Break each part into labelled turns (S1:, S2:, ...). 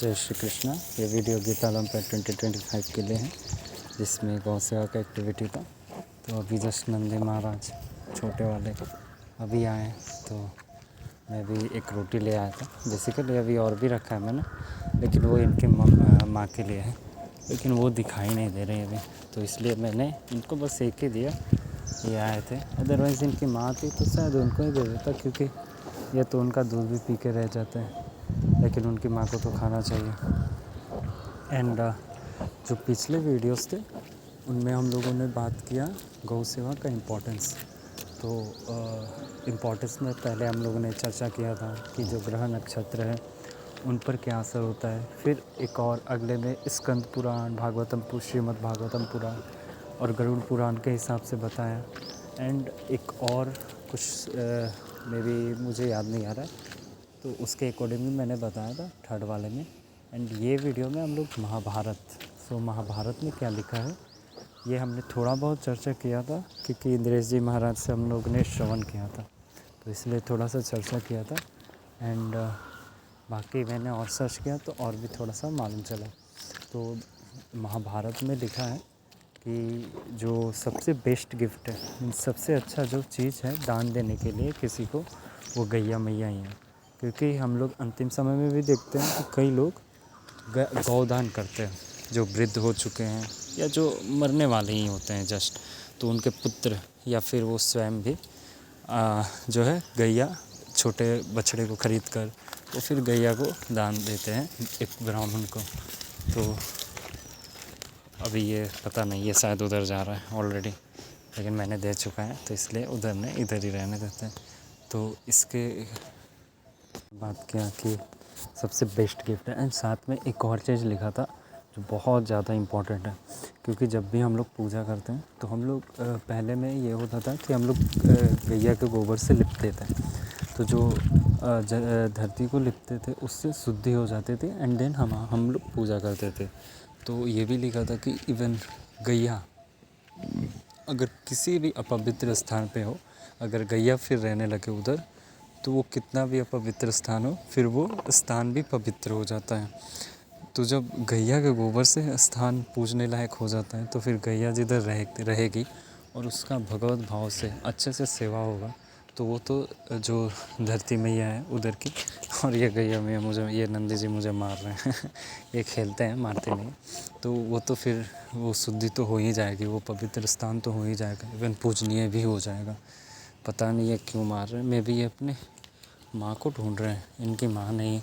S1: जय श्री कृष्णा। ये video Gita olympiad 2025 के लिए है, जिसमें गौ सेवा का एक्टिविटी था। तो अभी जस्ट नंदी महाराज छोटे वाले अभी आए, तो मैं भी एक रोटी ले आया था। बेसिकली अभी और भी रखा है मैंने, लेकिन वो इनके माँ के लिए है, लेकिन वो दिखाई नहीं दे रहे अभी, तो इसलिए मैंने इनको बस एक ही दिया। ये आए थे, अदरवाइज़ इनकी माँ थी तो शायद उनको ही दे देता, क्योंकि ये तो उनका दूध भी पी के रह जाते हैं, लेकिन उनकी माँ को तो खाना चाहिए। एंड जो पिछले वीडियोस थे उनमें हम लोगों ने बात किया गौ सेवा का इम्पोर्टेंस। तो इम्पोर्टेंस में पहले हम लोगों ने चर्चा किया था कि जो ग्रह नक्षत्र है उन पर क्या असर होता है। फिर एक और अगले में स्कंद पुराण, भागवतम, श्रीमद् भागवतम पुराण और गरुड़ पुराण के हिसाब से बताया। एंड एक और कुछ मे बी मुझे याद नहीं आ रहा है, तो उसके अकॉर्डिंगली मैंने बताया था थर्ड वाले में। एंड ये वीडियो में हम लोग महाभारत में क्या लिखा है ये हमने थोड़ा बहुत चर्चा किया था, क्योंकि इंद्रेश जी महाराज से हम लोग ने श्रवण किया था, तो इसलिए थोड़ा सा चर्चा किया था। एंड बाकी मैंने और सर्च किया तो और भी थोड़ा सा मालूम चला। तो महाभारत में लिखा है कि जो सबसे बेस्ट गिफ्ट है, सबसे अच्छा जो चीज़ है दान देने के लिए किसी को, वो गैया मैया ही है। क्योंकि हम लोग अंतिम समय में भी देखते हैं कि कई लोग गौदान करते हैं, जो वृद्ध हो चुके हैं या जो मरने वाले ही होते हैं जस्ट, तो उनके पुत्र या फिर वो स्वयं भी जो है गैया, छोटे बछड़े को खरीद कर वो फिर गैया को दान देते हैं एक ब्राह्मण को। तो अभी ये पता नहीं, ये शायद उधर जा रहा है ऑलरेडी, लेकिन मैंने दे चुका है, तो इसलिए उधर ने इधर ही रहने देते हैं। तो इसके बात किया कि सबसे बेस्ट गिफ्ट है। एंड साथ में एक और चीज़ लिखा था जो बहुत ज़्यादा इम्पॉर्टेंट है, क्योंकि जब भी हम लोग पूजा करते हैं तो हम लोग पहले में ये होता था कि हम लोग गैया के गोबर से लिपते थे, तो जो धरती को लिपते थे उससे शुद्धि हो जाती थी। एंड देन हम लोग पूजा करते थे। तो ये भी लिखा था कि इवन गैया अगर किसी भी अपवित्र स्थान पे हो, अगर गैया फिर रहने लगे उधर, तो वो कितना भी अपवित्र स्थान हो फिर वो स्थान भी पवित्र हो जाता है। तो जब गैया के गोबर से स्थान पूजने लायक हो जाता है, तो फिर गैया जिधर रहेगी और उसका भगवत भाव से अच्छे से सेवा होगा, तो वो तो जो धरती मैया है उधर की, और ये गैया मैया मुझे, ये नंदी जी मुझे मार रहे हैं ये खेलते हैं, मारते नहीं, तो वो तो फिर वो शुद्धि तो हो ही जाएगी, वो पवित्र स्थान तो हो ही जाएगा, इवन पूजनीय भी हो जाएगा। पता नहीं ये क्यों मार रहे हैं, मे भी ये अपने माँ को ढूंढ रहे हैं, इनकी माँ नहीं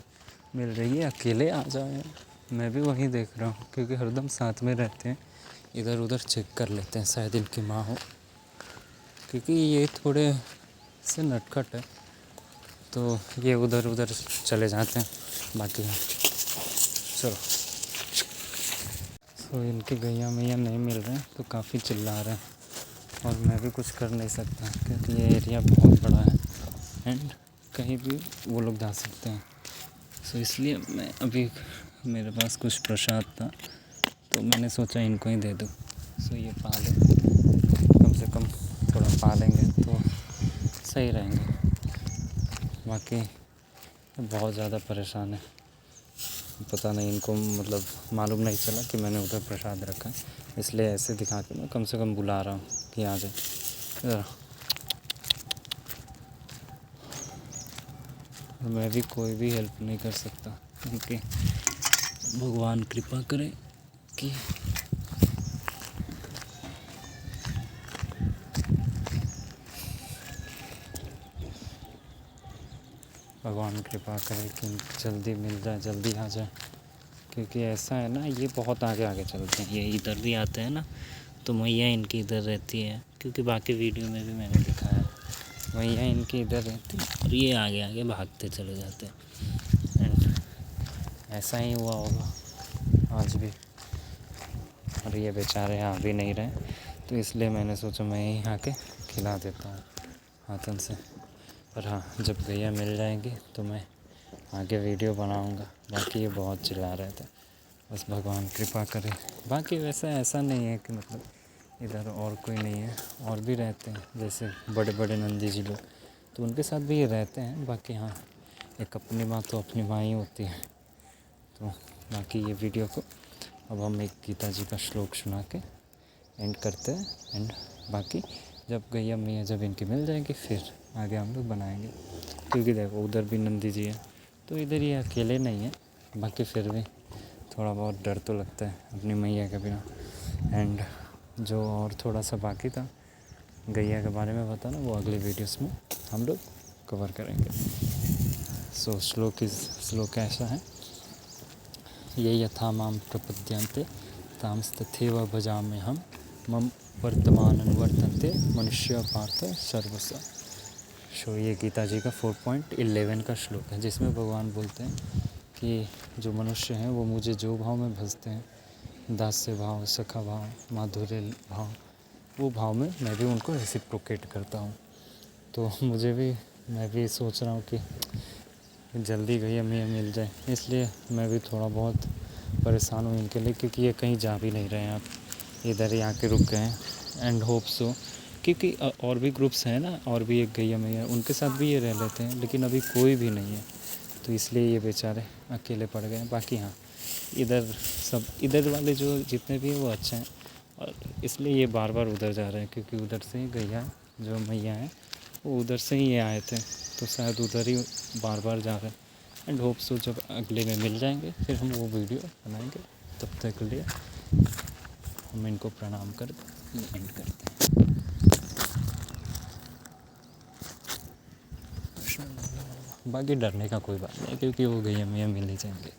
S1: मिल रही है, अकेले आ जाए। मैं भी वहीं देख रहा हूँ, क्योंकि हरदम साथ में रहते हैं, इधर उधर चेक कर लेते हैं शायद इनकी माँ हो, क्योंकि ये थोड़े से नटखट है, तो ये उधर उधर चले जाते हैं। बाकी चलो, तो इनके गैया मैया नहीं मिल रहे हैं, तो काफ़ी चिल्ला रहे हैं, और मैं भी कुछ कर नहीं सकता, क्योंकि ये एरिया बहुत बड़ा है एंड कहीं भी वो लोग जा सकते हैं। तो इसलिए मैं अभी, मेरे पास कुछ प्रसाद था, तो मैंने सोचा इनको ही दे दूँ। सो ये पाले, कम से कम थोड़ा पालेंगे तो सही रहेंगे। बाकी बहुत ज़्यादा परेशान है, पता नहीं इनको मतलब मालूम नहीं चला कि मैंने उधर प्रसाद रखा है, इसलिए ऐसे दिखा के मैं कम से कम बुला रहा हूँ कि आ जाए। मैं भी कोई भी हेल्प नहीं कर सकता, क्योंकि भगवान कृपा करे कि भगवान कृपा करे कि जल्दी मिल जाए, जल्दी आ जाए। क्योंकि ऐसा है ना, ये बहुत आगे आगे चलते हैं, ये इधर भी आते हैं ना, तो मैया इनकी इधर रहती है, क्योंकि बाकी वीडियो में भी मैंने दिखाया मैया इनकी इधर रहती है और ये आगे आगे भागते चले जाते हैं। एंड ऐसा ही हुआ होगा आज भी, और ये बेचारे आ भी नहीं रहे, तो इसलिए मैंने सोचा मैं ही आके खिला देता हूँ हाथन से। पर हाँ, जब गैया मिल जाएंगी तो मैं आगे वीडियो बनाऊँगा। बाकी ये बहुत चिल्ला रहे थे, बस भगवान कृपा करे। बाकी वैसे ऐसा नहीं है कि मतलब इधर और कोई नहीं है, और भी रहते हैं, जैसे बड़े बड़े नंदी जी लोग, तो उनके साथ भी ये रहते हैं। बाकी हाँ, एक अपनी माँ तो अपनी माँ ही होती है, तो बाकी ये वीडियो को अब हम एक गीता जी का श्लोक सुना के एंड करते हैं। एंड बाकी जब गैया मैया जब इनकी मिल जाएंगी फिर आगे हम लोग बनाएंगे, क्योंकि देखो उधर भी नंदी जी है तो इधर ये अकेले नहीं है। बाकी फिर भी थोड़ा बहुत डर तो लगता है अपनी मैया के बिना। एंड जो और थोड़ा सा बाकी था गैया के बारे में बताना, वो अगले वीडियोस में हम लोग कवर करेंगे। सो श्लोक ऐसा है, ये यथा माम प्रपद्यन्ते तांस्तथैव भजाम्यहम् मम वर्तमानं वर्तन्ते मनुष्य पार्थ सर्वश। सो ये गीता जी का 4.11 का श्लोक है, जिसमें भगवान बोलते हैं कि जो मनुष्य हैं वो मुझे जो भाव में भजते हैं, दास्य भाव, सखा भाव, माधुर्य भाव, वो भाव में मैं भी उनको रेसिप्रोकेट करता हूँ। तो मैं भी सोच रहा हूँ कि जल्दी गैया मैया मिल जाए, इसलिए मैं भी थोड़ा बहुत परेशान हूँ इनके लिए, क्योंकि ये कहीं जा भी नहीं रहे हैं, आप इधर ही आके रुक गए हैं। एंड होप सो, क्योंकि और भी ग्रुप्स हैं ना, और भी एक गैया मैया उनके साथ भी ये रह लेते हैं, लेकिन अभी कोई भी नहीं है, तो इसलिए ये बेचारे अकेले पड़ गए हैं। बाकी हाँ, इधर वाले जो जितने भी हैं वो अच्छे हैं, और इसलिए ये बार बार उधर जा रहे हैं, क्योंकि उधर से ही गैया जो मैया हैं वो उधर से ही ये आए थे, तो शायद उधर ही बार बार जा रहे हैं। एंड होप सो जब अगले में मिल जाएंगे फिर हम वो वीडियो बनाएंगे। तब तक के लिए हम इनको प्रणाम कर एंड करते हैं। बाकी डरने का कोई बात नहीं, क्योंकि वो गैया मैया मिल ही जाएंगे।